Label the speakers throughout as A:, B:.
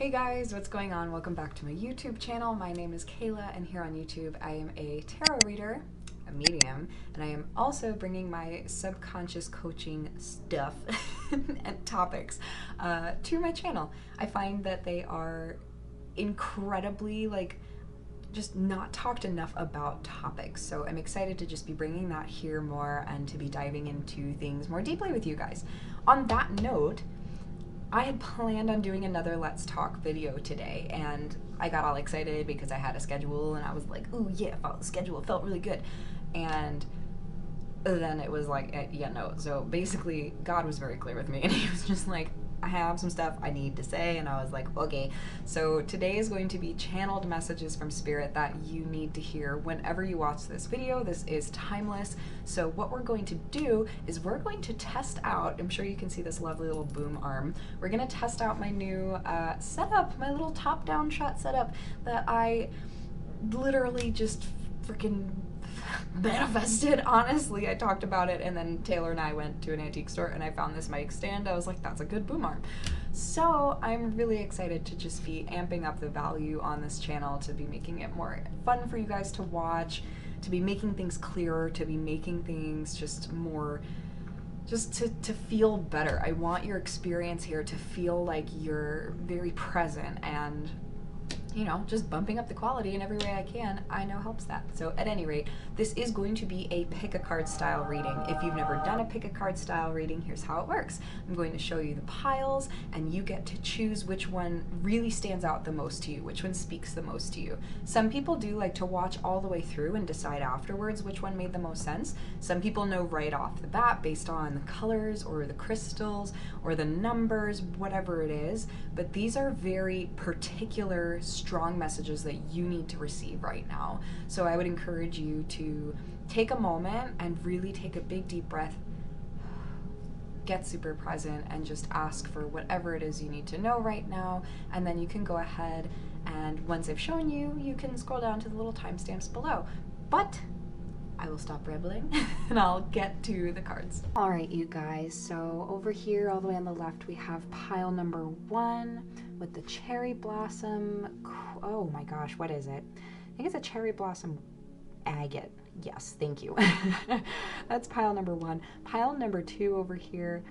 A: Hey guys, what's going on? Welcome back to my YouTube channel. My name is Kayla, and here on YouTube I am a tarot reader, a medium, and I am also bringing my subconscious coaching stuff and topics to my channel. I find that they are incredibly, just not talked enough about topics, so I'm excited to just be bringing that here more and to be diving into things more deeply with you guys. On that note, I had planned on doing another Let's Talk video today, and I got all excited because I had a schedule and I was like, ooh yeah, I followed the schedule, it felt really good. And then it was like, yeah, no. So basically God was very clear with me, and he was just like, I have some stuff I need to say, and I was like, okay. So today is going to be channeled messages from Spirit that you need to hear whenever you watch this video. This is timeless. So what we're going to do is we're going to test out, I'm sure you can see this lovely little boom arm. We're going to test out my new setup, my little top-down shot setup that I literally just freaking manifested. Honestly, I talked about it, and then Taylor and I went to an antique store and I found this mic stand. I was like, that's a good boom arm. So I'm really excited to just be amping up the value on this channel, to be making it more fun for you guys to watch, to be making things clearer, to be making things just more, just to feel better. I want your experience here to feel like you're very present, and you know, just bumping up the quality in every way I can, I know helps that. So at any rate, this is going to be a pick a card style reading. If you've never done a pick a card style reading, here's how it works. I'm going to show you the piles, and you get to choose which one really stands out the most to you, which one speaks the most to you. Some people do like to watch all the way through and decide afterwards which one made the most sense. Some people know right off the bat based on the colors or the crystals or the numbers, whatever it is. But these are very particular, strong messages that you need to receive right now. So I would encourage you to take a moment and really take a big deep breath, get super present, and just ask for whatever it is you need to know right now. And then you can go ahead, and once I've shown you, you can scroll down to the little timestamps below. But I will stop rambling and I'll get to the cards. All right, you guys, so over here all the way on the left we have pile number 1 with the cherry blossom. Oh my gosh, what is it? I think it's a cherry blossom agate. Yes, thank you. That's pile number 1. Pile number 2 over here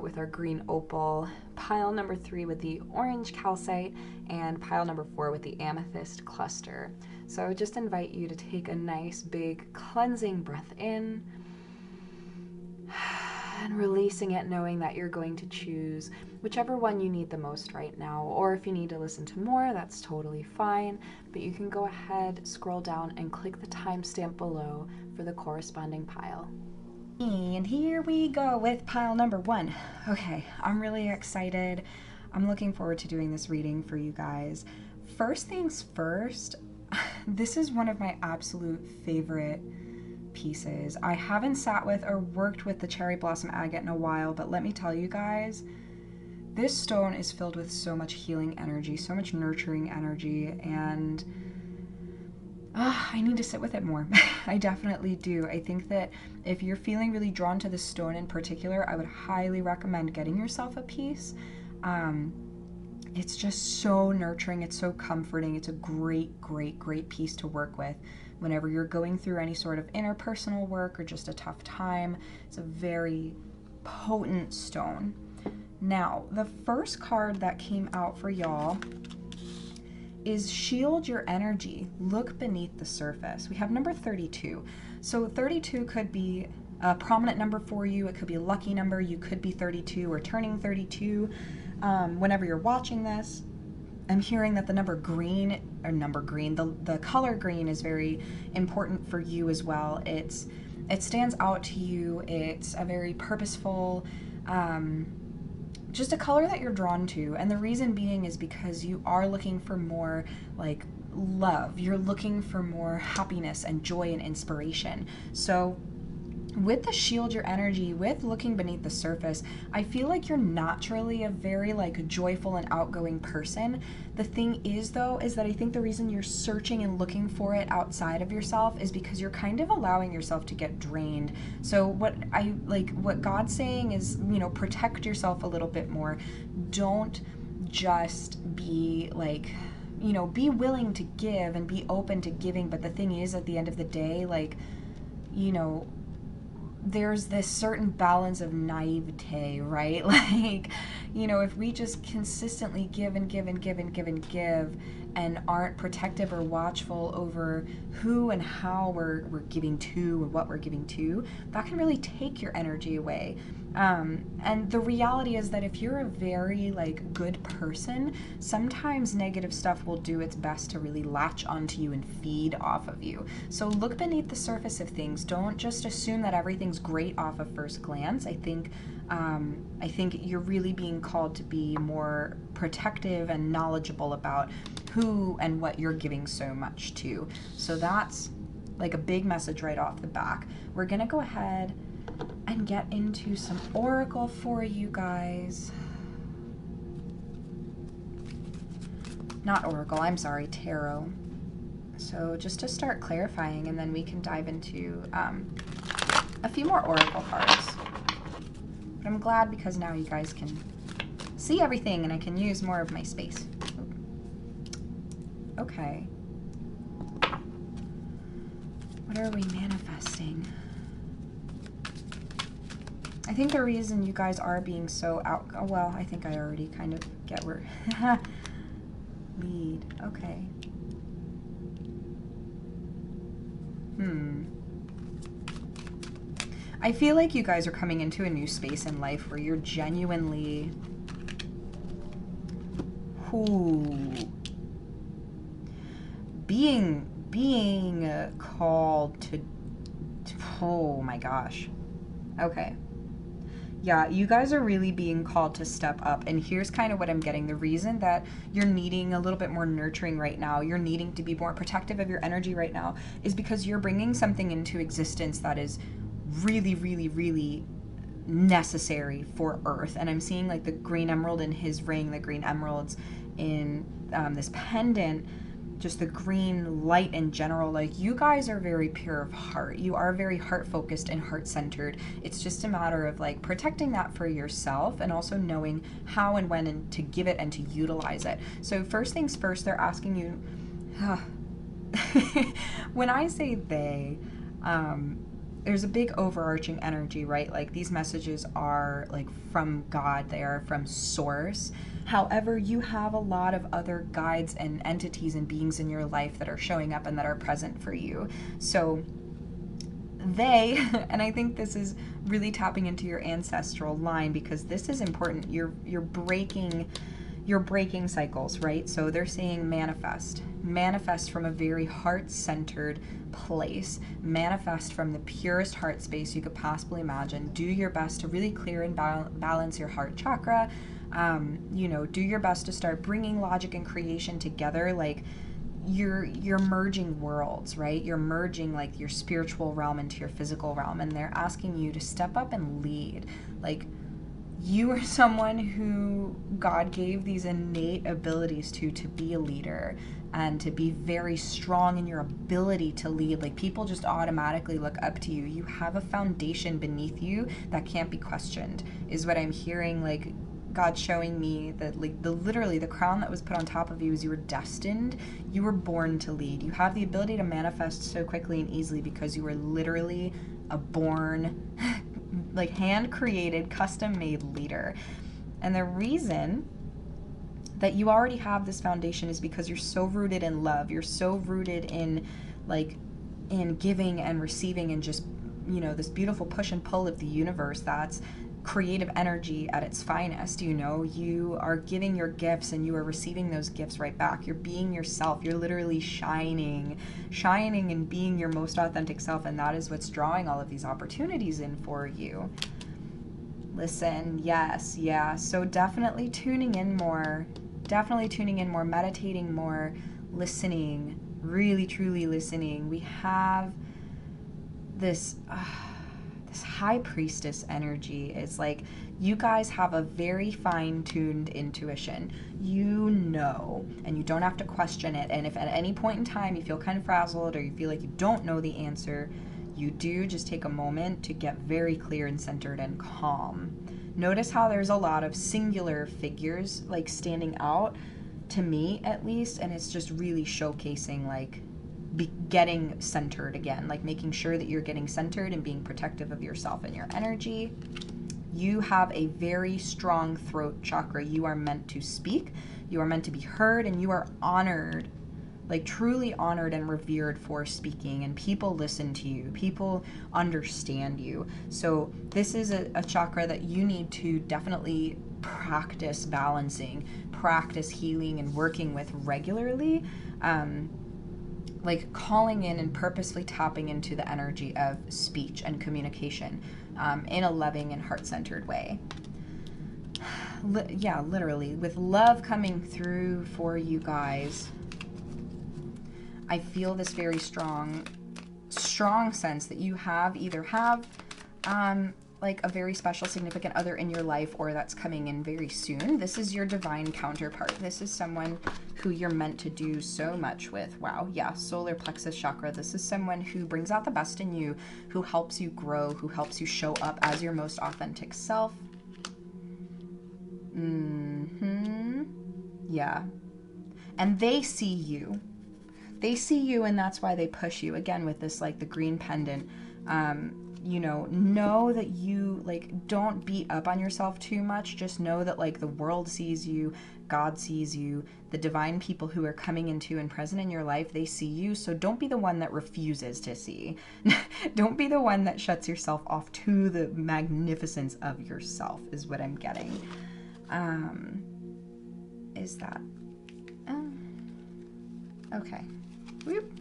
A: with our green opal. Pile number 3 with the orange calcite, and pile number 4 with the amethyst cluster. So I would just invite you to take a nice big cleansing breath in and releasing it, knowing that you're going to choose whichever one you need the most right now. Or if you need to listen to more, that's totally fine. But you can go ahead, scroll down, and click the timestamp below for the corresponding pile. And here we go with pile number 1. Okay, I'm really excited. I'm looking forward to doing this reading for you guys. First things first, this is one of my absolute favorite pieces. I haven't sat with or worked with the cherry blossom agate in a while, but let me tell you guys, this stone is filled with so much healing energy, so much nurturing energy, and I need to sit with it more. I definitely do. I think that if you're feeling really drawn to this stone in particular, I would highly recommend getting yourself a piece. It's just so nurturing, it's so comforting, it's a great, great, great piece to work with whenever you're going through any sort of interpersonal work or just a tough time. It's a very potent stone. Now, the first card that came out for y'all is Shield Your Energy, Look Beneath the Surface. We have number 32. So 32 could be a prominent number for you, it could be a lucky number, you could be 32 or turning 32. Whenever you're watching this, I'm hearing that the the color green is very important for you as well. It stands out to you. It's a very purposeful, just a color that you're drawn to. And the reason being is because you are looking for more like love. You're looking for more happiness and joy and inspiration. So with the Shield Your Energy, with looking beneath the surface, I feel like you're naturally a very joyful and outgoing person. The thing is though, is that I think the reason you're searching and looking for it outside of yourself is because you're kind of allowing yourself to get drained. So what God's saying is, protect yourself a little bit more. Don't just be like, you know, be willing to give and be open to giving. But the thing is, at the end of the day, like, you know, there's this certain balance of naivete, right? Like, you know, if we just consistently give and give and give and give and give and aren't protective or watchful over who and how we're giving to or what we're giving to, that can really take your energy away. And the reality is that if you're a very like good person, sometimes negative stuff will do its best to really latch onto you and feed off of you. So look beneath the surface of things. Don't just assume that everything's great off of first glance. I think you're really being called to be more protective and knowledgeable about who and what you're giving so much to. So that's like a big message right off the back. We're gonna go ahead and get into some oracle for you guys. Not oracle, I'm sorry, tarot. So just to start clarifying, and then we can dive into a few more oracle cards. But I'm glad because now you guys can see everything and I can use more of my space. Okay. What are we manifesting? I think the reason you guys are being so well, I think I already kind of get where lead. Okay. I feel like you guys are coming into a new space in life where you're genuinely being called to, oh my gosh. Okay. Yeah, you guys are really being called to step up. And here's kind of what I'm getting. The reason that you're needing a little bit more nurturing right now, you're needing to be more protective of your energy right now, is because you're bringing something into existence that is really, really, really necessary for Earth. And I'm seeing like the green emerald in his ring, the green emeralds in this pendant, just the green light in general. Like, you guys are very pure of heart. You are very heart focused and heart centered. It's just a matter of like protecting that for yourself and also knowing how and when and to give it and to utilize it. So first things first, they're asking you, when I say they, there's a big overarching energy, right? Like, these messages are like from God, they are from source. However, you have a lot of other guides and entities and beings in your life that are showing up and that are present for you. So they, and I think this is really tapping into your ancestral line, because this is important. You're breaking cycles, right? So they're saying manifest from a very heart-centered place, manifest from the purest heart space you could possibly imagine. Do your best to really clear and balance your heart chakra. You know, do your best to start bringing logic and creation together. Like, you're merging worlds, right? You're merging like your spiritual realm into your physical realm, and they're asking you to step up and lead. Like, you are someone who God gave these innate abilities to be a leader and to be very strong in your ability to lead. Like, people just automatically look up to you. You have a foundation beneath you that can't be questioned, is what I'm hearing. Like, God showing me that, like, literally the crown that was put on top of you is you were destined. You were born to lead. You have the ability to manifest so quickly and easily because you were literally a born, like, hand-created, custom-made leader. And the reason that you already have this foundation is because you're so rooted in love. You're so rooted in, like, in giving and receiving and just, you know, this beautiful push and pull of the universe that's creative energy at its finest. You know, you are giving your gifts and you are receiving those gifts right back. You're being yourself. You're literally shining and being your most authentic self, and that is what's drawing all of these opportunities in for you. Listen, yes, yeah. So definitely tuning in more, meditating more, listening, really truly listening. We have this this high priestess energy. Is like, you guys have a very fine-tuned intuition. You know, and you don't have to question it. And if at any point in time you feel kind of frazzled or you feel like you don't know the answer, you do just take a moment to get very clear and centered and calm. Notice how there's a lot of singular figures like standing out, to me at least, and it's just really showcasing like getting centered again, like making sure that you're getting centered and being protective of yourself and your energy. You have a very strong throat chakra. You are meant to speak, you are meant to be heard, and you are honored, like truly honored and revered for speaking, and people listen to you, people understand you. So this is a chakra that you need to definitely practice balancing, practice healing and working with regularly, like calling in and purposefully tapping into the energy of speech and communication in a loving and heart-centered way. Yeah, literally, with love coming through for you guys, I feel this very strong sense that you either have like a very special significant other in your life, or that's coming in very soon. This is your divine counterpart. This is someone who you're meant to do so much with. Wow, yeah, solar plexus chakra. This is someone who brings out the best in you, who helps you grow, who helps you show up as your most authentic self. Yeah. And they see you. They see you, and that's why they push you. Again, with this, like, the green pendant, you know that you, like, don't beat up on yourself too much. Just know that, like, the world sees you, God sees you, the divine people who are coming into and present in your life, they see you. So don't be the one that refuses to see. Don't be the one that shuts yourself off to the magnificence of yourself, is what I'm getting. Is that... okay. Whoop.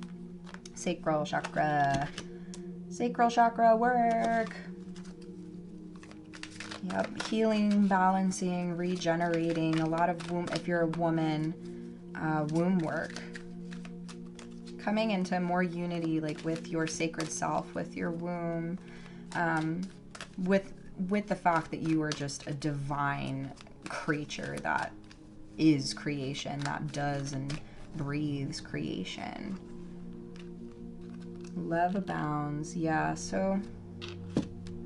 A: Sacral chakra. Sacral chakra work. Yep. Healing, balancing, regenerating. A lot of womb, if you're a woman, womb work. Coming into more unity, like with your sacred self, with your womb, with the fact that you are just a divine creature that is creation, that does and breathes creation. Love abounds. Yeah, so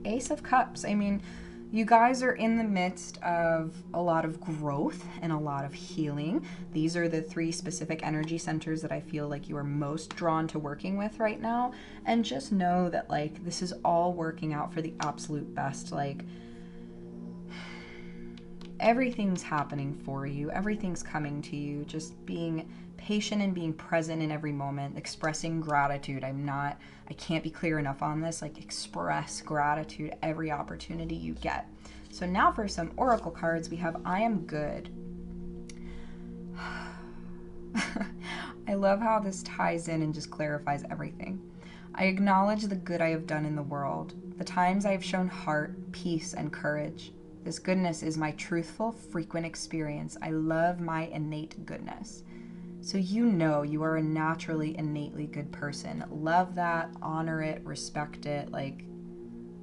A: Ace of Cups. I mean, you guys are in the midst of a lot of growth and a lot of healing. These are the 3 specific energy centers that I feel like you are most drawn to working with right now. And just know that, like, this is all working out for the absolute best. Like, everything's happening for you. Everything's coming to you. Just being patient and being present in every moment, expressing gratitude. I can't be clear enough on this. Like, express gratitude every opportunity you get. So now for some oracle cards, we have I am good. I love how this ties in and just clarifies everything. I acknowledge the good I have done in the world, the times I have shown heart, peace, and courage. This goodness is my truthful, frequent experience. I love my innate goodness. So you know you are a naturally, innately good person. Love that, honor it, respect it, like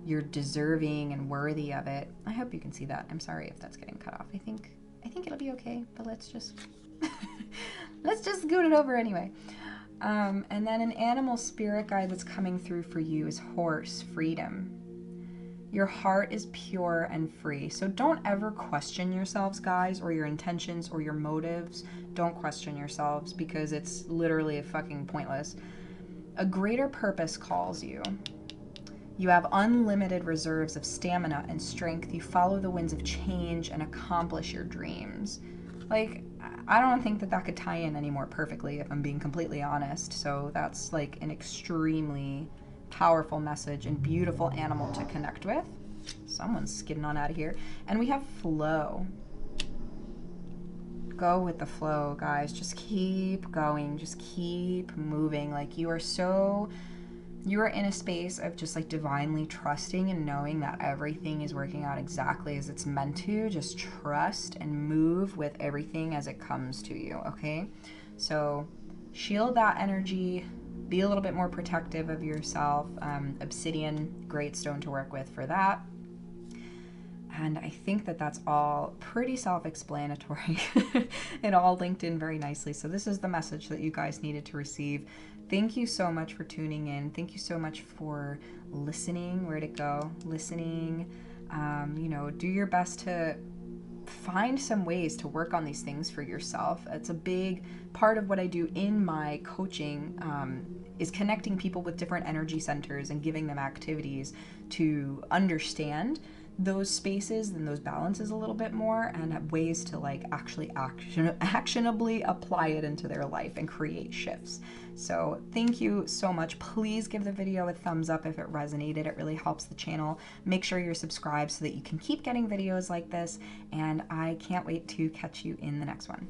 A: you're deserving and worthy of it. I hope you can see that. I'm sorry if that's getting cut off. I think it'll be okay, but let's just let's just scoot it over anyway. And then an animal spirit guide that's coming through for you is horse, freedom. Your heart is pure and free. So don't ever question yourselves, guys, or your intentions or your motives. Don't question yourselves, because it's literally fucking pointless. A greater purpose calls you. You have unlimited reserves of stamina and strength. You follow the winds of change and accomplish your dreams. Like, I don't think that could tie in any more perfectly, if I'm being completely honest. So that's like an extremely powerful message and beautiful animal to connect with. Someone's skidding on out of here. And we have flow. Go with the flow, guys. Just keep going. Just keep moving. Like, you are in a space of just like divinely trusting and knowing that everything is working out exactly as it's meant to. Just trust and move with everything as it comes to you, okay? So shield that energy. Be a little bit more protective of yourself. Obsidian, great stone to work with for that. And I think that that's all pretty self-explanatory. It all linked in very nicely. So this is the message that you guys needed to receive. Thank you so much for tuning in. Thank you so much for listening. Where'd it go? Listening. You know, do your best to find some ways to work on these things for yourself. It's a big part of what I do in my coaching, is connecting people with different energy centers and giving them activities to understand those spaces and those balances a little bit more, and have ways to like actually actionably apply it into their life and create shifts. So thank you so much. Please give the video a thumbs up if it resonated. It really helps the channel. Make sure you're subscribed so that you can keep getting videos like this, and I can't wait to catch you in the next one.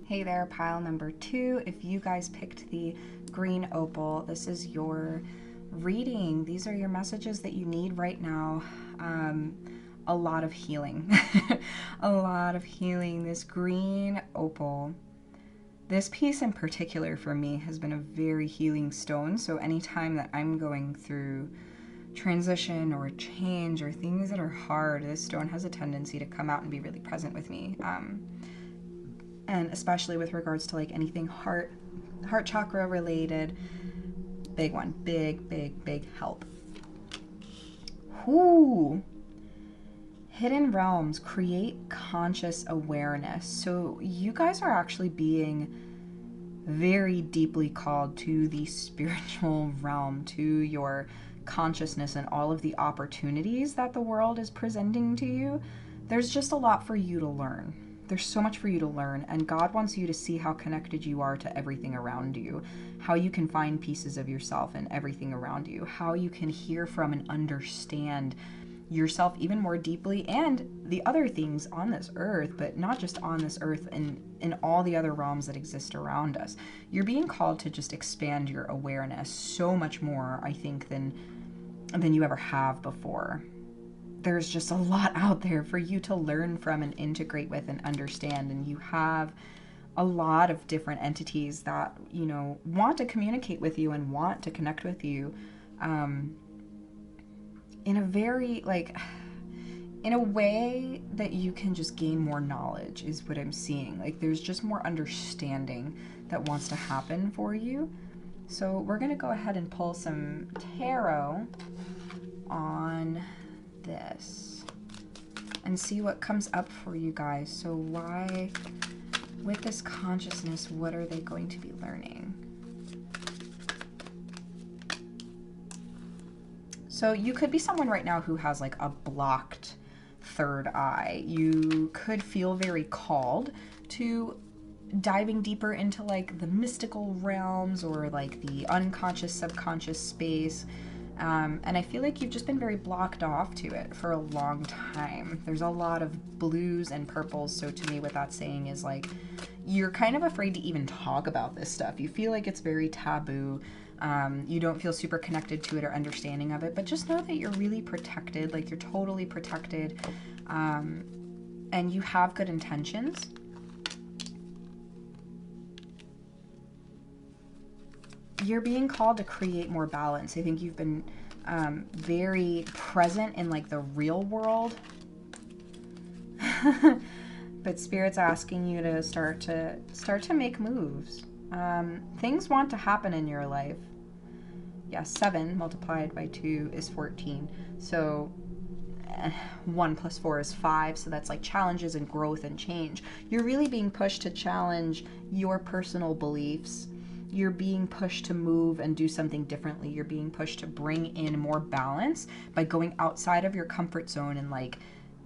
A: Hey there, pile number 2. If you guys picked the green opal, this is your reading. These are your messages that you need right now. A lot of healing. A lot of healing. This green opal, this piece in particular for me has been a very healing stone. So anytime that I'm going through transition or change or things that are hard, this stone has a tendency to come out and be really present with me. And especially with regards to like anything heart chakra related. Big one. Big help. Ooh. Hidden realms create conscious awareness. So you guys are actually being very deeply called to the spiritual realm, to your consciousness and all of the opportunities that the world is presenting to you. There's just a lot for you to learn. There's so much for you to learn, and God wants you to see how connected you are to everything around you, how you can find pieces of yourself in everything around you, how you can hear from and understand yourself even more deeply, and the other things on this earth, but not just on this earth, and in all the other realms that exist around us. You're being called to just expand your awareness so much more, I think, than you ever have before. There's just a lot out there for you to learn from and integrate with and understand, and you have a lot of different entities that, you know, want to communicate with you and want to connect with you, in a very, like, in a way that you can just gain more knowledge is what I'm seeing. Like, there's just more understanding that wants to happen for you. So we're going to go ahead and pull some tarot on this and see what comes up for you guys. So why, with this consciousness, what are they going to be learning? So you could be someone right now who has like a blocked third eye. You could feel very called to diving deeper into like the mystical realms or like the unconscious, subconscious space. And I feel like you've just been very blocked off to it for a long time. There's a lot of blues and purples. So to me, what that's saying is like, you're kind of afraid to even talk about this stuff. You feel like it's very taboo. You don't feel super connected to it or understanding of it, but just know that you're really protected. Like, you're totally protected. And you have good intentions. You're being called to create more balance. I think you've been very present in like the real world. But Spirit's asking you to start to make moves. Things want to happen in your life. Yeah, 7 multiplied by 2 is 14. So 1 plus 4 is 5. So that's like challenges and growth and change. You're really being pushed to challenge your personal beliefs. You're being pushed to move and do something differently. You're being pushed to bring in more balance by going outside of your comfort zone and like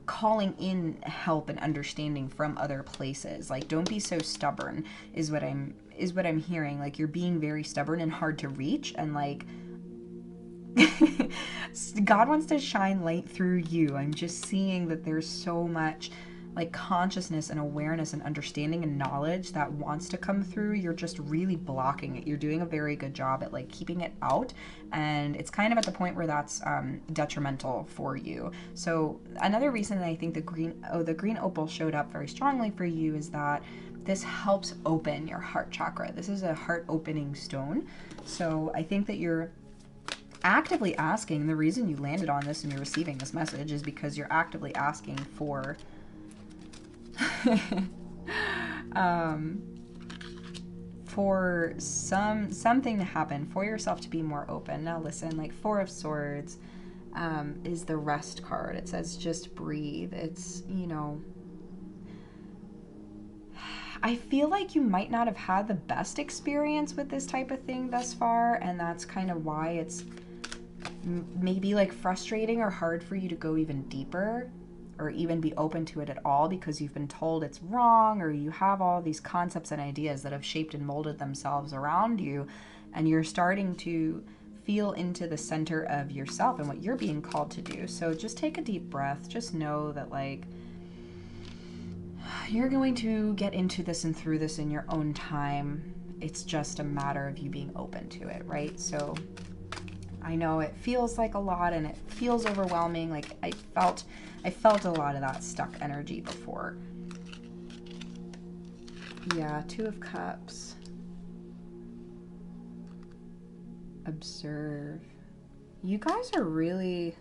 A: calling in help and understanding from other places. Like, don't be so stubborn is what I'm hearing. Like, you're being very stubborn and hard to reach, and like God wants to shine light through you. I'm just seeing that there's so much like consciousness and awareness and understanding and knowledge that wants to come through. You're just really blocking it. You're doing a very good job at like keeping it out, and it's kind of at the point where that's detrimental for you. So another reason that I think the green opal showed up very strongly for you is that this helps open your heart chakra. This is a heart opening stone. So I think that you're actively asking, the reason you landed on this and you're receiving this message is because you're actively asking for for something to happen, for yourself to be more open. Now listen, like 4 of Swords, is the rest card. It says just breathe. It's, you know, I feel like you might not have had the best experience with this type of thing thus far, and that's kind of why it's maybe like frustrating or hard for you to go even deeper or even be open to it at all, because you've been told it's wrong, or you have all these concepts and ideas that have shaped and molded themselves around you, and you're starting to feel into the center of yourself and what you're being called to do. So just take a deep breath. Just know that, like, you're going to get into this and through this in your own time. It's just a matter of you being open to it, right? So I know it feels like a lot and it feels overwhelming. Like I felt a lot of that stuck energy before. Yeah, 2 of Cups. Observe. You guys are really...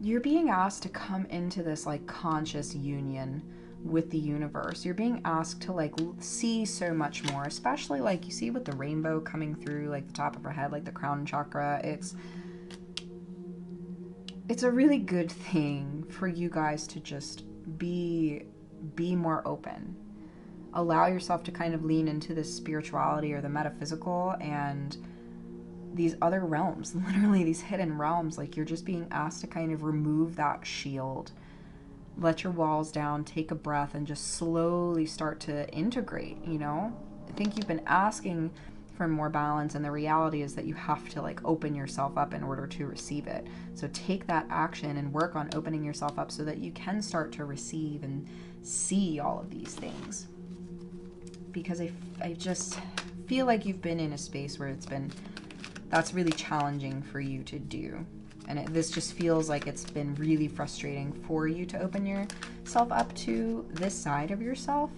A: You're being asked to come into this like conscious union with the universe. You're being asked to like see so much more, especially like you see with the rainbow coming through like the top of her head, like the crown chakra. It's a really good thing for you guys to just be more open. Allow yourself to kind of lean into this spirituality or the metaphysical and these other realms, literally these hidden realms. Like you're just being asked to kind of remove that shield, let your walls down, take a breath, and just slowly start to integrate, you know? I think you've been asking for more balance, and the reality is that you have to like open yourself up in order to receive it. So take that action and work on opening yourself up so that you can start to receive and see all of these things. Because I just feel like you've been in a space where that's really challenging for you to do. And this just feels like it's been really frustrating for you to open yourself up to this side of yourself.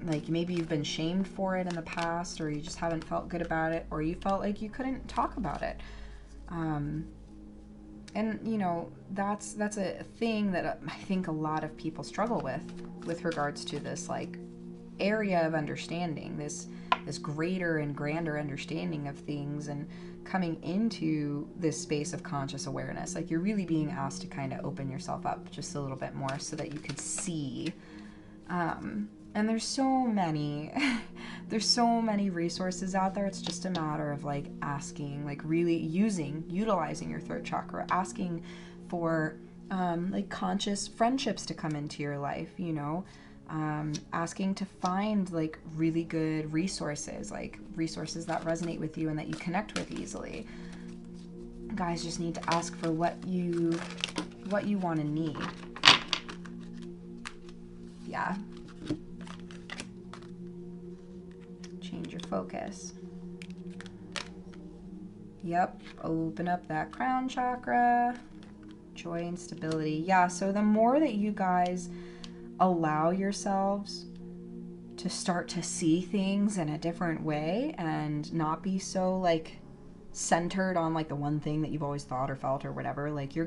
A: Like maybe you've been shamed for it in the past, or you just haven't felt good about it, or you felt like you couldn't talk about it. And you know, that's a thing that I think a lot of people struggle with regards to this like area of understanding, this greater and grander understanding of things, and coming into this space of conscious awareness. Like you're really being asked to kind of open yourself up just a little bit more so that you could see. And there's so many resources out there. It's just a matter of like asking, like really utilizing your throat chakra, asking for like conscious friendships to come into your life, you know. Asking to find like really good resources, like resources that resonate with you and that you connect with easily. Guys just need to ask for what you want and need. Yeah. Change your focus. Yep, open up that crown chakra. Joy and stability. Yeah, so the more that you guys allow yourselves to start to see things in a different way and not be so like centered on like the one thing that you've always thought or felt or whatever, like you're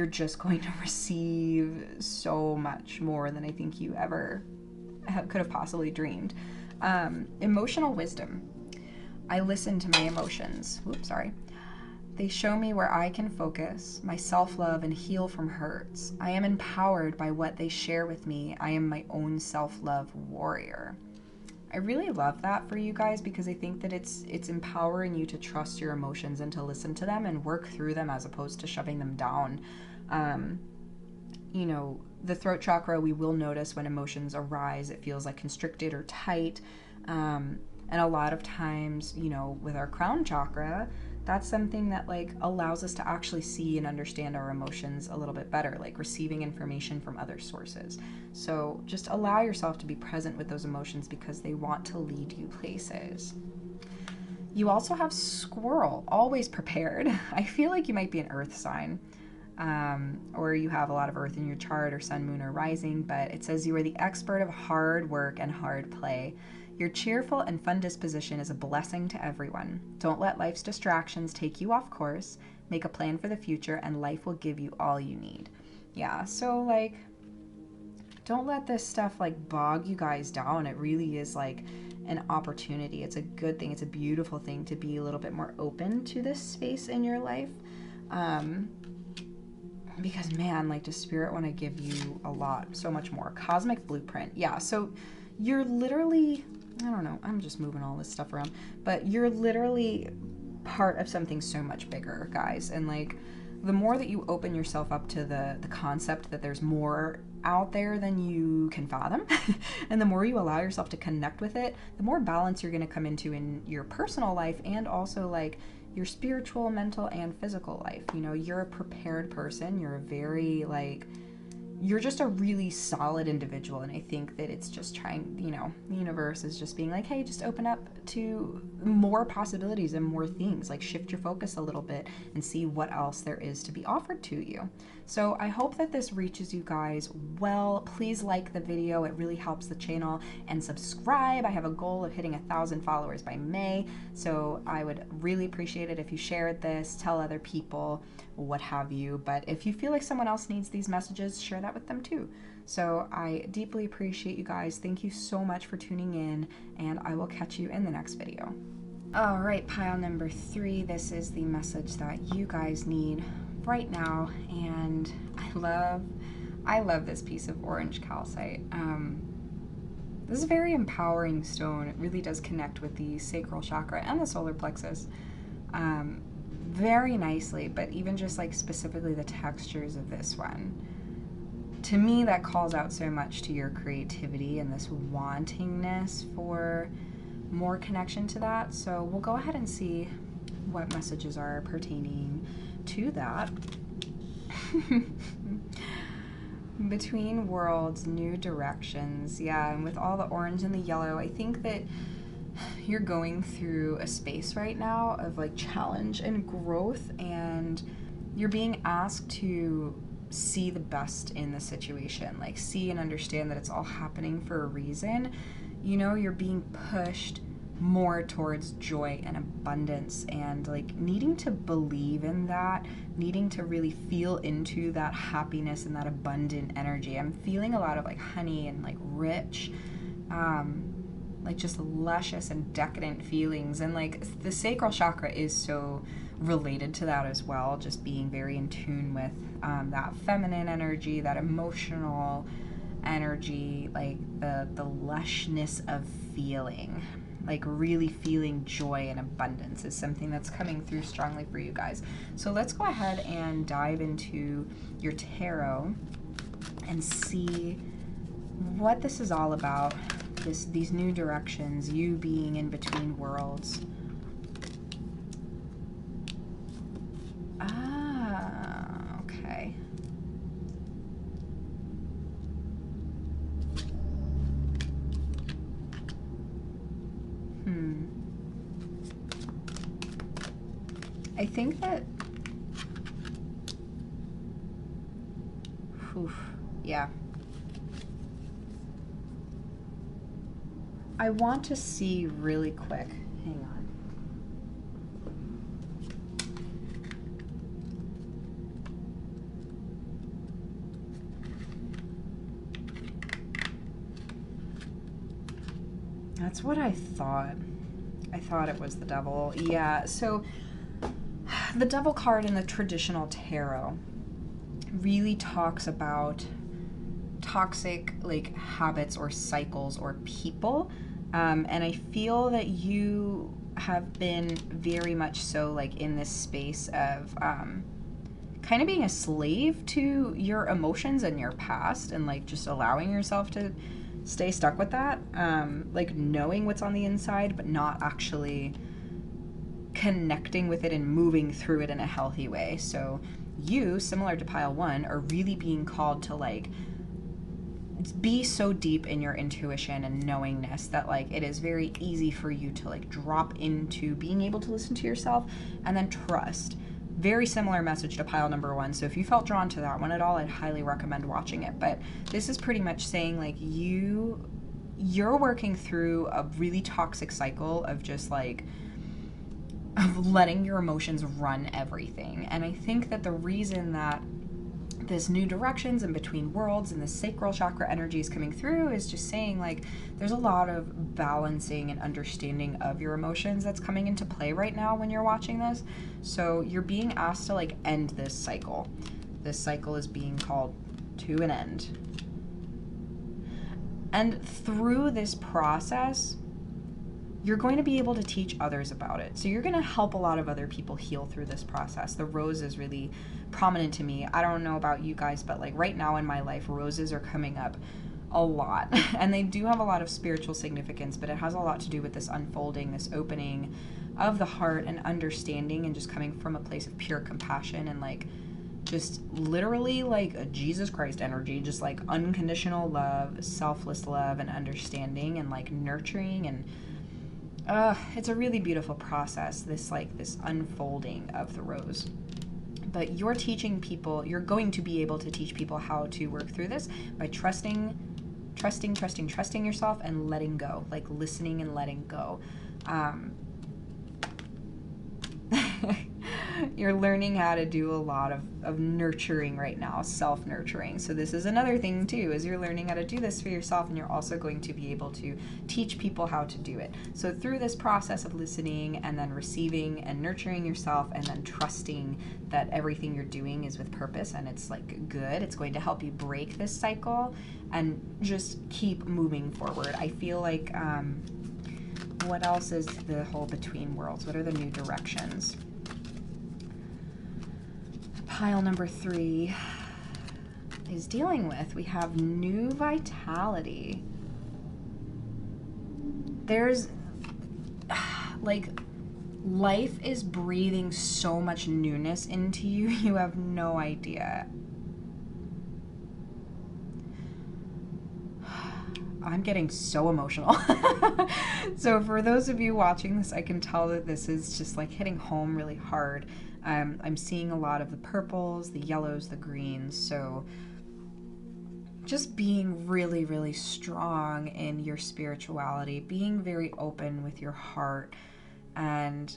A: just going to receive so much more than I think you ever could have possibly dreamed. Emotional wisdom. I listen to my emotions. Oops, sorry. They show me where I can focus, my self-love, and heal from hurts. I am empowered by what they share with me. I am my own self-love warrior. I really love that for you guys, because I think that it's empowering you to trust your emotions and to listen to them and work through them as opposed to shoving them down. You know, the throat chakra, we will notice when emotions arise, it feels like constricted or tight. And a lot of times, you know, with our crown chakra, that's something that like allows us to actually see and understand our emotions a little bit better, like receiving information from other sources. So just allow yourself to be present with those emotions because they want to lead you places. You also have squirrel, always prepared. I feel like you might be an earth sign, or you have a lot of earth in your chart, or sun, moon, or rising, but it says you are the expert of hard work and hard play. Your cheerful and fun disposition is a blessing to everyone. Don't let life's distractions take you off course. Make a plan for the future, and life will give you all you need. Yeah, so like don't let this stuff like bog you guys down. It really is like an opportunity. It's a good thing. It's a beautiful thing to be a little bit more open to this space in your life. Because man, like, does Spirit want to give you a lot, so much more. Cosmic blueprint. Yeah, so you're literally, I don't know, I'm just moving all this stuff around, but you're literally part of something so much bigger, guys. And like, the more that you open yourself up to the concept that there's more out there than you can fathom, and the more you allow yourself to connect with it, the more balance you're going to come into in your personal life, and also like your spiritual, mental, and physical life. You know, you're a prepared person. You're a very like, you're just a really solid individual. And I think that it's just trying, you know, the universe is just being like, hey, just open up to more possibilities and more things. Like, shift your focus a little bit and see what else there is to be offered to you. So I hope that this reaches you guys well. Please like the video. It really helps the channel, and subscribe. I have a goal of hitting 1,000 followers by May. So I would really appreciate it if you shared this, tell other people, what have you. But if you feel like someone else needs these messages, share that with them too. So I deeply appreciate you guys. Thank you so much for tuning in, and I will catch you in the next video. All right, pile number 3. This is the message that you guys need right now, and I love this piece of orange calcite. This is a very empowering stone. It really does connect with the sacral chakra and the solar plexus very nicely, but even just like specifically the textures of this one, to me, that calls out so much to your creativity and this wantingness for more connection to that. So we'll go ahead and see what messages are pertaining to that. Between worlds, new directions. Yeah, and with all the orange and the yellow, I think that you're going through a space right now of like challenge and growth, and you're being asked to see the best in the situation, like see and understand that it's all happening for a reason. You know, you're being pushed more towards joy and abundance, and like needing to believe in that, needing to really feel into that happiness and that abundant energy. I'm feeling a lot of like honey and like rich, like just luscious and decadent feelings. And like the sacral chakra is so related to that as well, just being very in tune with that feminine energy, that emotional energy, like the lushness of feeling, like really feeling joy and abundance is something that's coming through strongly for you guys. So let's go ahead and dive into your tarot and see what this is all about. These new directions, you being in between worlds. Okay. I think that, yeah. I want to see really quick. Hang on. That's what I thought. I thought it was the devil. Yeah, so the devil card in the traditional tarot really talks about toxic like habits or cycles or people. And I feel that you have been very much so like in this space of kind of being a slave to your emotions and your past, and like just allowing yourself to stay stuck with that, like knowing what's on the inside but not actually connecting with it and moving through it in a healthy way. So you, similar to pile 1, are really being called to like be so deep in your intuition and knowingness that like it is very easy for you to like drop into being able to listen to yourself and then trust. Very similar message to pile number 1. So if you felt drawn to that one at all, I'd highly recommend watching it. But this is pretty much saying like you're working through a really toxic cycle of just like of letting your emotions run everything. And I think that the reason that this new directions and between worlds, and the sacral chakra energy is coming through, is just saying like there's a lot of balancing and understanding of your emotions that's coming into play right now when you're watching this. So you're being asked to like end this cycle. This cycle is being called to an end. And through this process, you're going to be able to teach others about it. So you're going to help a lot of other people heal through this process. The rose is really prominent to me. I don't know about you guys, but like right now in my life, roses are coming up a lot. And they do have a lot of spiritual significance, but it has a lot to do with this unfolding, this opening of the heart and understanding, and just coming from a place of pure compassion and like just literally like a Jesus Christ energy, just like unconditional love, selfless love, and understanding, and like nurturing. And it's a really beautiful process, this unfolding of the rose. But you're teaching people, you're going to be able to teach people how to work through this by trusting yourself and letting go, like listening and letting go. You're learning how to do a lot of nurturing right now, self-nurturing. So this is another thing too, is you're learning how to do this for yourself, and you're also going to be able to teach people how to do it. So through this process of listening and then receiving and nurturing yourself, and then trusting that everything you're doing is with purpose and it's like good, it's going to help you break this cycle and just keep moving forward. I feel like, what else is the whole between worlds? What are the new directions? Pile number 3 is dealing with, we have new vitality. There's like life is breathing so much newness into you, you have no idea. I'm getting so emotional. So for those of you watching this, I can tell that this is just like hitting home really hard. I'm seeing a lot of the purples, the yellows, the greens. So just being really, really strong in your spirituality, being very open with your heart, and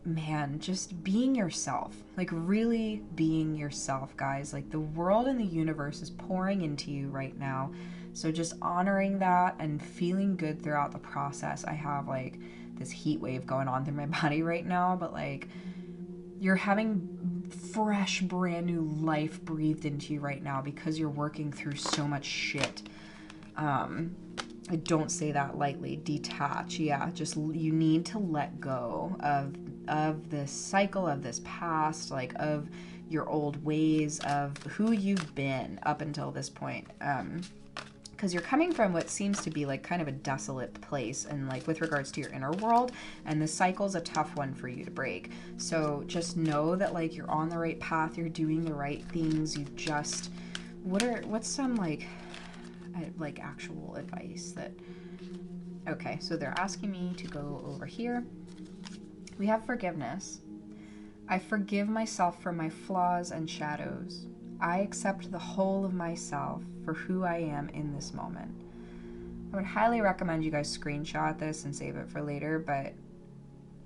A: man, just being yourself, like really being yourself, guys. Like the world and the universe is pouring into you right now. So just honoring that and feeling good throughout the process. I have like this heat wave going on through my body right now, but like you're having fresh, brand new life breathed into you right now because you're working through so much shit. I don't say that lightly. Detach. Yeah, just you need to let go of this cycle, of this past, like of your old ways, of who you've been up until this point. Because you're coming from what seems to be like kind of a desolate place, and like with regards to your inner world, and the cycle's a tough one for you to break. So just know that like you're on the right path, you're doing the right things. You just, what's some like actual advice that, okay, so they're asking me to go over here. We have forgiveness. I forgive myself for my flaws and shadows. I accept the whole of myself for who I am in this moment. I would highly recommend you guys screenshot this and save it for later, but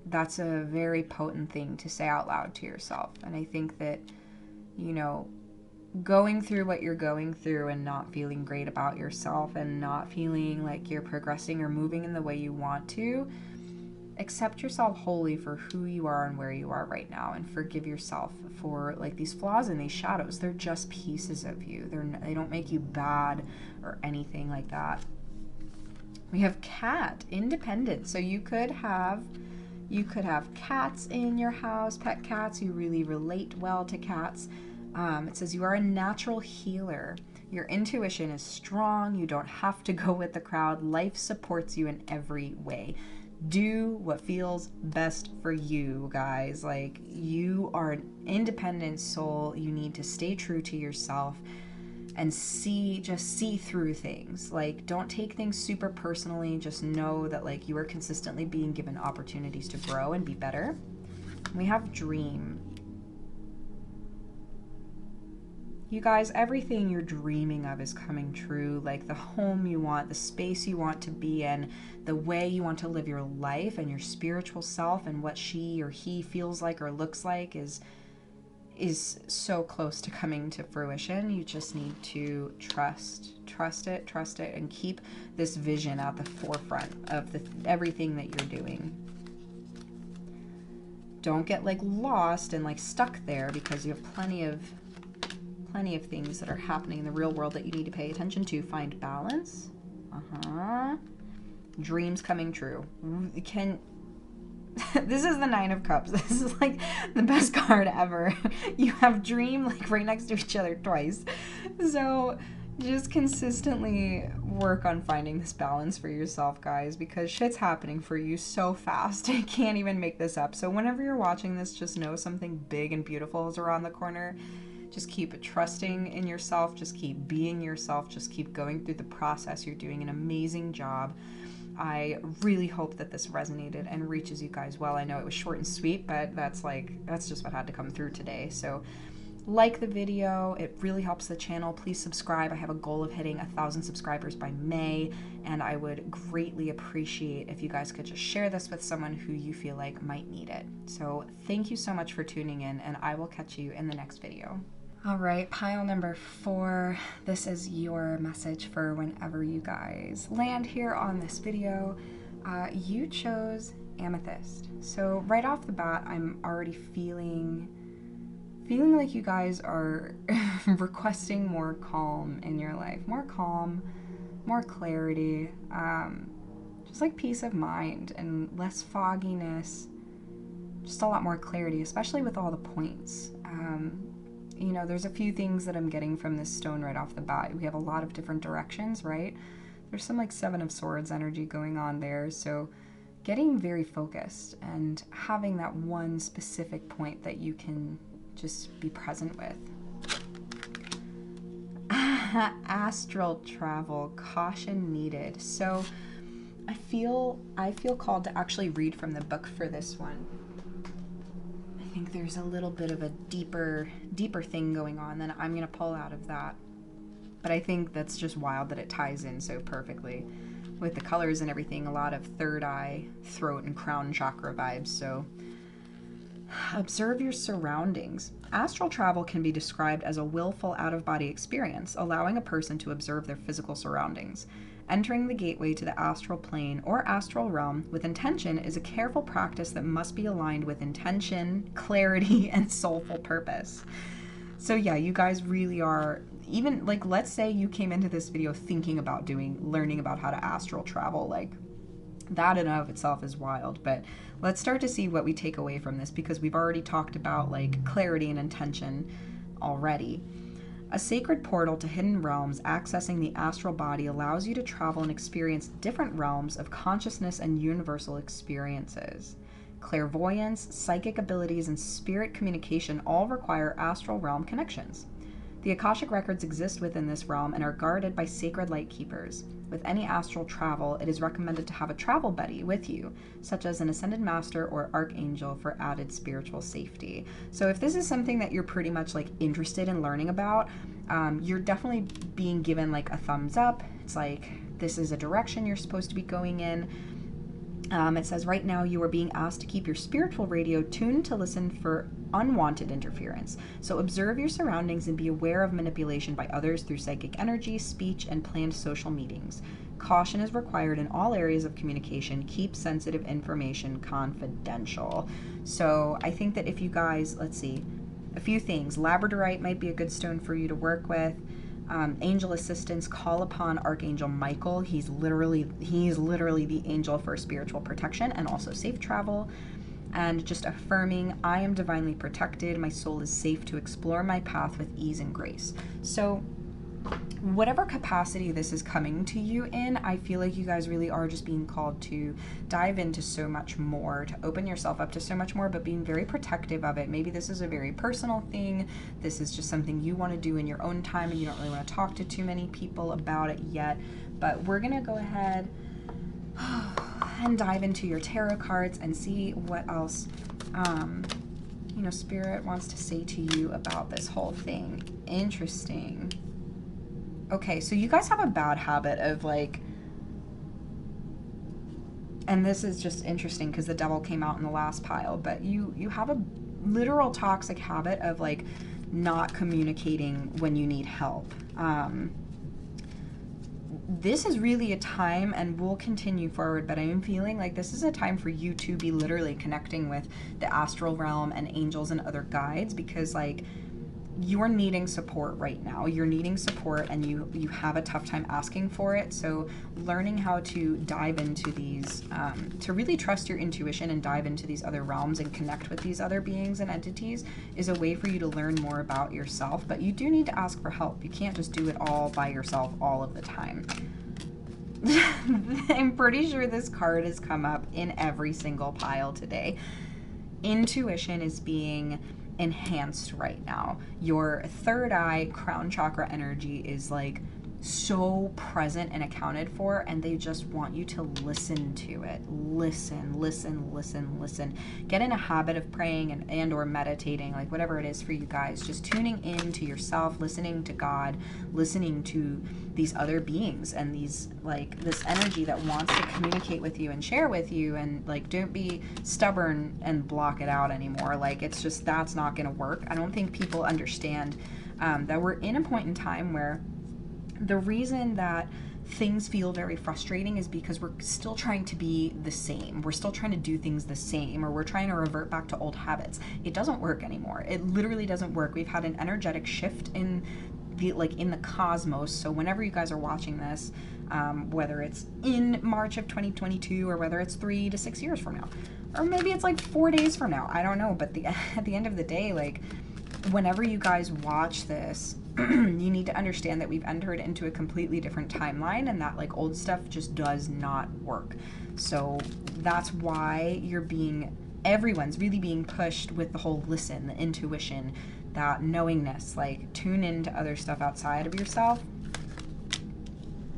A: that's a very potent thing to say out loud to yourself. And I think that, you know, going through what you're going through and not feeling great about yourself and not feeling like you're progressing or moving in the way you want to, accept yourself wholly for who you are and where you are right now, and forgive yourself for like these flaws and these shadows. They're just pieces of you. They don't make you bad or anything like that. We have cat, independent. So you could have cats in your house, pet cats. You really relate well to cats. It says you are a natural healer. Your intuition is strong. You don't have to go with the crowd. Life supports you in every way. Do what feels best for you, guys. Like, you are an independent soul. You need to stay true to yourself and just see through things. Like, don't take things super personally. Just know that like you are consistently being given opportunities to grow and be better. We have dream. You guys, everything you're dreaming of is coming true. Like the home you want, the space you want to be in, the way you want to live your life, and your spiritual self, and what she or he feels like or looks like is is so close to coming to fruition. You just need to trust it, and keep this vision at the forefront of everything that you're doing. Don't get like lost and like stuck there, because you have plenty of things that are happening in the real world that you need to pay attention to. Find balance. Dreams coming true. This is the Nine of Cups. This is like the best card ever. You have dream like right next to each other twice. So just consistently work on finding this balance for yourself, guys, because shit's happening for you so fast. I can't even make this up. So whenever you're watching this, just know something big and beautiful is around the corner. Just keep trusting in yourself. Just keep being yourself. Just keep going through the process. You're doing an amazing job. I really hope that this resonated and reaches you guys well. I know it was short and sweet, but that's just what had to come through today. So like the video, it really helps the channel. Please subscribe. I have a goal of hitting 1,000 subscribers by May, and I would greatly appreciate if you guys could just share this with someone who you feel like might need it. So thank you so much for tuning in, and I will catch you in the next video. All right, pile number 4. This is your message for whenever you guys land here on this video. You chose Amethyst. So right off the bat, I'm already feeling like you guys are requesting more calm in your life. More calm, more clarity, just like peace of mind and less fogginess, just a lot more clarity, especially with all the points. You know, there's a few things that I'm getting from this stone right off the bat. We have a lot of different directions, right? There's some like 7 of Swords energy going on there. So getting very focused and having that one specific point that you can just be present with. Astral travel, caution needed. So I feel called to actually read from the book for this one. I think there's a little bit of a deeper thing going on than I'm gonna pull out of that. But I think that's just wild that it ties in so perfectly with the colors and everything. A lot of third eye, throat, and crown chakra vibes. So observe your surroundings. Astral travel can be described as a willful out-of-body experience, allowing a person to observe their physical surroundings. Entering the gateway to the astral plane or astral realm with intention is a careful practice that must be aligned with intention, clarity, and soulful purpose. So yeah, you guys really are, even like, let's say you came into this video thinking about learning about how to astral travel, like that in and of itself is wild. But let's start to see what we take away from this, because we've already talked about like clarity and intention already. A sacred portal to hidden realms accessing the astral body allows you to travel and experience different realms of consciousness and universal experiences. Clairvoyance, psychic abilities, and spirit communication all require astral realm connections. The Akashic records exist within this realm and are guarded by sacred light keepers. With any astral travel, it is recommended to have a travel buddy with you, such as an ascended master or archangel, for added spiritual safety. So if this is something that you're pretty much like interested in learning about, you're definitely being given like a thumbs up. It's like, this is a direction you're supposed to be going in. It says right now you are being asked to keep your spiritual radio tuned to listen for unwanted interference. So observe your surroundings and be aware of manipulation by others through psychic energy, speech, and planned social meetings. Caution is required in all areas of communication. Keep sensitive information confidential. So I think that if you guys, let's see, a few things. Labradorite might be a good stone for you to work with. Angel assistance, call upon Archangel Michael. He's literally the angel for spiritual protection and also safe travel. And just affirming, I am divinely protected. My soul is safe to explore my path with ease and grace. So whatever capacity this is coming to you in, I feel like you guys really are just being called to dive into so much more, to open yourself up to so much more, but being very protective of it. Maybe this is a very personal thing. This is just something you want to do in your own time and you don't really want to talk to too many people about it yet. But we're going to go ahead and dive into your tarot cards and see what else Spirit wants to say to you about this whole thing. Interesting. Okay, so you guys have a bad habit of like, and this is just interesting because the Devil came out in the last pile, but you have a literal toxic habit of like not communicating when you need help. This is really a time, and we'll continue forward, but I am feeling like this is a time for you to be literally connecting with the astral realm and angels and other guides, because like you're needing support right now. You're needing support, and you have a tough time asking for it. So learning how to dive into these, to really trust your intuition and dive into these other realms and connect with these other beings and entities is a way for you to learn more about yourself. But you do need to ask for help. You can't just do it all by yourself all of the time. I'm pretty sure this card has come up in every single pile today. Intuition is being enhanced right now. Your third eye, crown chakra energy is like so present and accounted for, and they just want you to listen to it. Listen, listen, listen, listen. Get in a habit of praying and or meditating, like whatever it is for you guys. Just tuning in to yourself, listening to God, listening to these other beings and these like this energy that wants to communicate with you and share with you, and like don't be stubborn and block it out anymore. Like it's just, that's not going to work. I don't think people understand that we're in a point in time where the reason that things feel very frustrating is because we're still trying to be the same. We're still trying to do things the same, or we're trying to revert back to old habits. It doesn't work anymore. It literally doesn't work. We've had an energetic shift in the cosmos. So whenever you guys are watching this, whether it's in March of 2022 or whether it's 3 to 6 years from now, or maybe it's like 4 days from now, I don't know. But at the end of the day, like whenever you guys watch this, you need to understand that we've entered into a completely different timeline, and that like old stuff just does not work. So that's why everyone's really being pushed with the whole listen, the intuition, that knowingness, like tune into other stuff outside of yourself.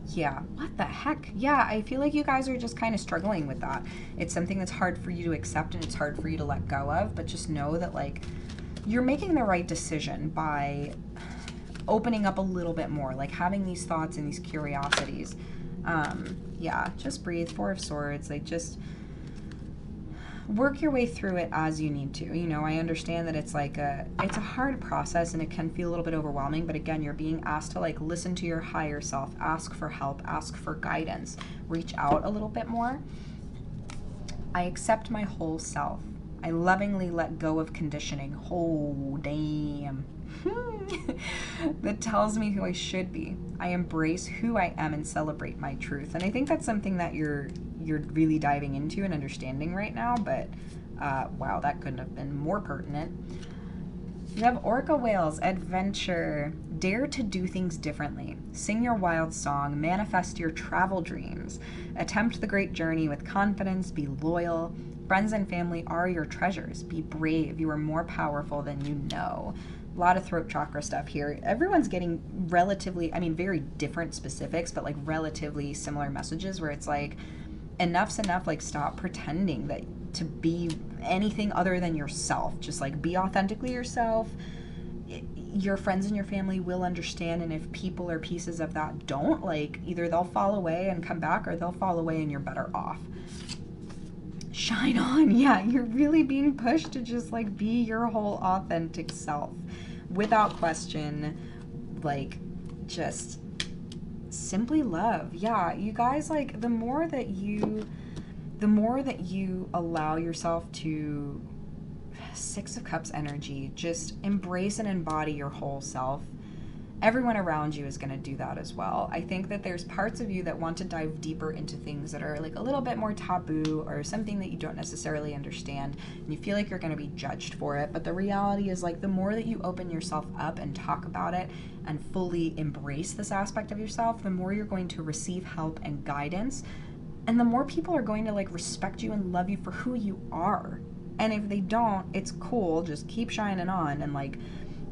A: Yeah, what the heck? Yeah, I feel like you guys are just kind of struggling with that. It's something that's hard for you to accept, and it's hard for you to let go of, but just know that like you're making the right decision by opening up a little bit more, like having these thoughts and these curiosities. Yeah, just breathe. Four of Swords, like just work your way through it as you need to. You know, I understand that it's a hard process and it can feel a little bit overwhelming, but again, you're being asked to like listen to your higher self, ask for help, ask for guidance, reach out a little bit more. I accept my whole self. I lovingly let go of conditioning. Oh, damn. That tells me who I should be. I embrace who I am and celebrate my truth. And I think that's something that you're really diving into and understanding right now, but wow, that couldn't have been more pertinent. You have Orca Whales, adventure. Dare to do things differently. Sing your wild song. Manifest your travel dreams. Attempt the great journey with confidence. Be loyal. Friends and family are your treasures. Be brave. You are more powerful than you know. A lot of throat chakra stuff here. Everyone's getting relatively, I mean, very different specifics, but like relatively similar messages where it's like, enough's enough. Like, stop pretending that to be anything other than yourself. Just like be authentically yourself. Your friends and your family will understand, and if people or pieces of that don't, like either they'll fall away and come back, or they'll fall away and you're better off. Shine on. Yeah, you're really being pushed to just like be your whole authentic self without question. Like, just simply love. Yeah, you guys, like the more that you allow yourself to, Six of Cups energy, just embrace and embody your whole self. Everyone around you is going to do that as well. I think that there's parts of you that want to dive deeper into things that are like a little bit more taboo, or something that you don't necessarily understand, and you feel like you're going to be judged for it. But the reality is, like, the more that you open yourself up and talk about it and fully embrace this aspect of yourself, the more you're going to receive help and guidance, and the more people are going to like respect you and love you for who you are. And if they don't, it's cool. Just keep shining on, and like,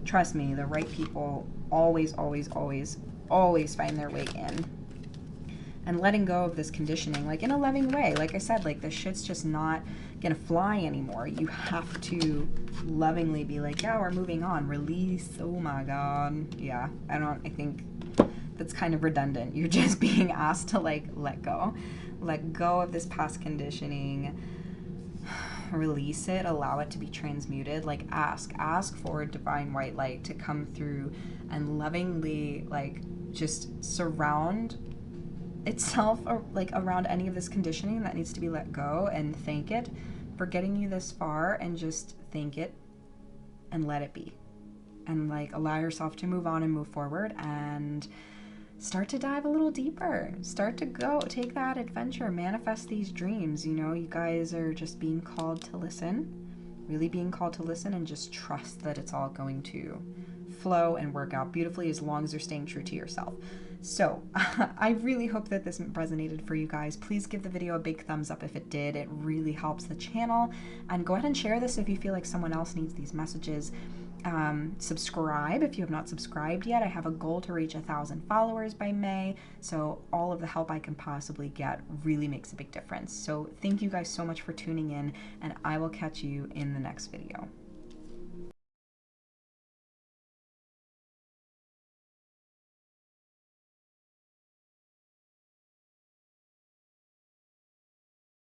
A: trust me, the right people always, always, always, always find their way in. And letting go of this conditioning, like in a loving way. Like I said, like this shit's just not gonna fly anymore. You have to lovingly be like, yeah, we're moving on. Release. Oh my God. Yeah, I think that's kind of redundant. You're just being asked to like let go. Let go of this past conditioning. release it, allow it to be transmuted. Like ask for divine white light to come through and lovingly like just surround itself or like around any of this conditioning that needs to be let go, and thank it for getting you this far, and just thank it and let it be, and like allow yourself to move on and move forward and start to dive a little deeper. Start to go take that adventure, manifest these dreams. You know, you guys are just being called to listen, really being called to listen, and just trust that it's all going to flow and work out beautifully as long as you're staying true to yourself. So I really hope that this resonated for you guys. Please give the video a big thumbs up if it did. It really helps the channel. And go ahead and share this if you feel like someone else needs these messages. Subscribe if you have not subscribed yet. I have a goal to reach 1,000 followers by May, so all of the help I can possibly get really makes a big difference. So thank you guys so much for tuning in, and I will catch you in the next video.